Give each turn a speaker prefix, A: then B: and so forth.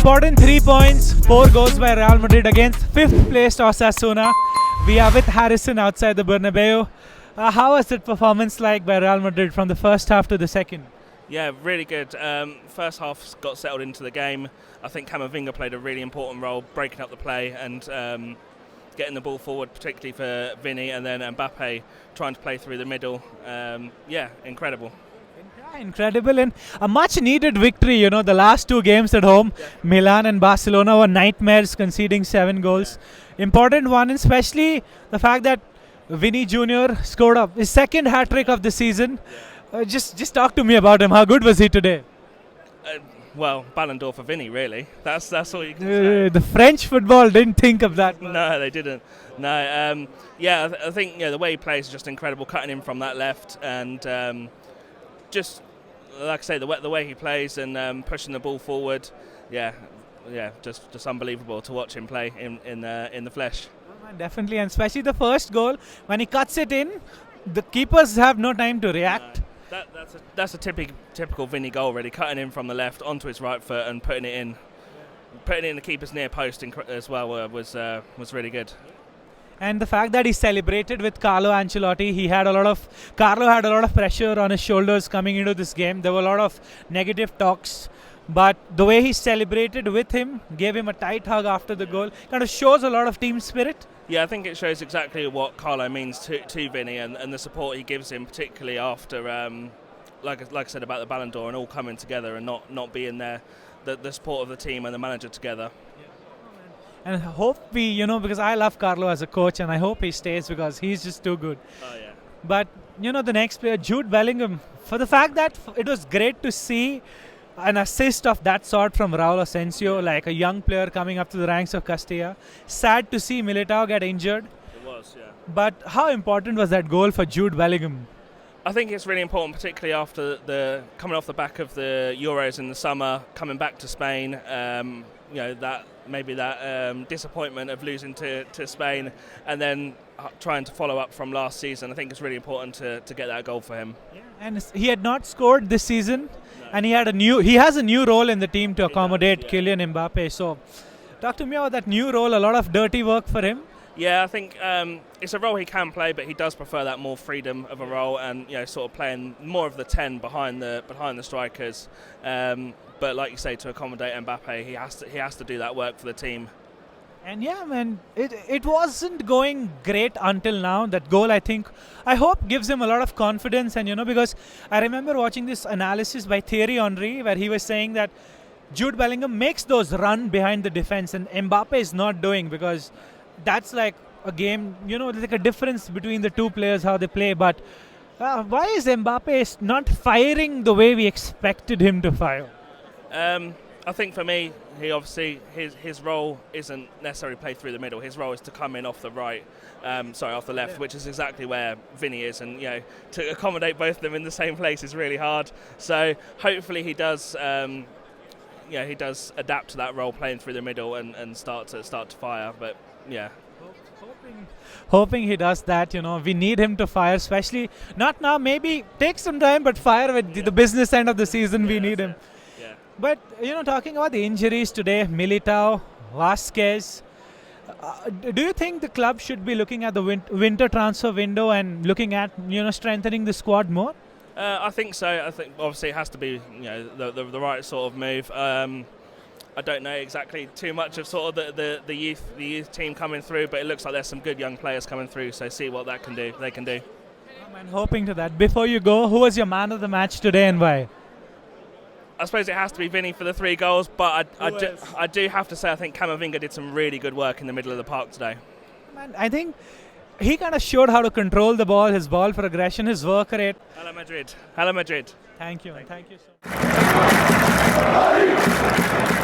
A: Important 3 points, 4 goals by Real Madrid against 5th placed Osasuna. We are with Harrison outside the Bernabeu. How was that performance like by Real Madrid from the first half to the second?
B: Yeah, really good. First half got settled into the game. I think Camavinga played a really important role, breaking up the play and getting the ball forward, particularly for Vini, and then Mbappe trying to play through the middle. Incredible.
A: Incredible, and a much needed victory. You know, the last 2 games at home, Milan and Barcelona were nightmares, conceding 7 goals. Important one, especially the fact that Vini Jr. scored up his second hat-trick of the season. Just talk to me about him. How good was he today?
B: Well, Ballon d'Or for Vini, really. That's all you can say.
A: The French football didn't think of that.
B: No, they didn't. No, I think the way he plays is just incredible, cutting in from that left, and just like I say, the way he plays and pushing the ball forward, just unbelievable to watch him play in the flesh.
A: Definitely, and especially the first goal when he cuts it in, the keepers have no time to react.
B: No, that's a typical Vini goal, really, cutting in from the left onto his right foot and putting it in. Putting it in the keeper's near post as well was really good.
A: And the fact that he celebrated with Carlo Ancelotti, Carlo had a lot of pressure on his shoulders coming into this game. There were a lot of negative talks, but the way he celebrated with him, gave him a tight hug after the goal, kind of shows a lot of team spirit.
B: Yeah, I think it shows exactly what Carlo means to Vini and the support he gives him, particularly after, like I said about the Ballon d'Or, and all coming together and not being there, the support of the team and the manager together.
A: And I hope because I love Carlo as a coach, and I hope he stays because he's just too good.
B: Oh, yeah.
A: But, the next player, Jude Bellingham, for the fact that it was great to see an assist of that sort from Raul Asensio, like a young player coming up to the ranks of Castilla. Sad to see Militao get injured.
B: It was, yeah.
A: But how important was that goal for Jude Bellingham?
B: I think it's really important, particularly after coming off the back of the Euros in the summer, coming back to Spain. That disappointment of losing to Spain, and then trying to follow up from last season. I think it's really important to get that goal for him. Yeah.
A: And he had not scored this season, and he has a new role in the team to accommodate Kylian Mbappe. So, talk to me about that new role. A lot of dirty work for him.
B: Yeah, I think it's a role he can play, but he does prefer that more freedom of a role, and sort of playing more of the 10 behind the strikers. But like you say, to accommodate Mbappe, he has to do that work for the team.
A: And yeah, man, it wasn't going great until now. That goal, I hope gives him a lot of confidence, and because I remember watching this analysis by Thierry Henry where he was saying that Jude Bellingham makes those run behind the defense, and Mbappe is not doing, because that's like a game, there's like a difference between the two players, how they play. But why is Mbappe not firing the way we expected him to fire?
B: I think for me, he obviously his role isn't necessarily play through the middle. His role is to come in off the off the left, which is exactly where Vini is, and to accommodate both of them in the same place is really hard. So hopefully he does. He does adapt to that role, playing through the middle and start to fire. But yeah.
A: Hoping he does that. We need him to fire, especially not now. Maybe take some time, but fire with the business end of the season. We need him.
B: Yeah.
A: But talking about the injuries today, Militao, Vasquez. Do you think the club should be looking at the winter transfer window and looking at strengthening the squad more?
B: I think so. I think obviously it has to be the right sort of move. I don't know exactly too much of sort of the youth team coming through, but it looks like there's some good young players coming through. So see what they can do.
A: I'm hoping to that. Before you go, who was your man of the match today and why?
B: I suppose it has to be Vini for the 3 goals, but I do have to say I think Camavinga did some really good work in the middle of the park today.
A: Man, I think he kind of showed how to control the ball, his ball for aggression, his work rate.
B: Hala Madrid. Hala Madrid.
A: Thank you so much.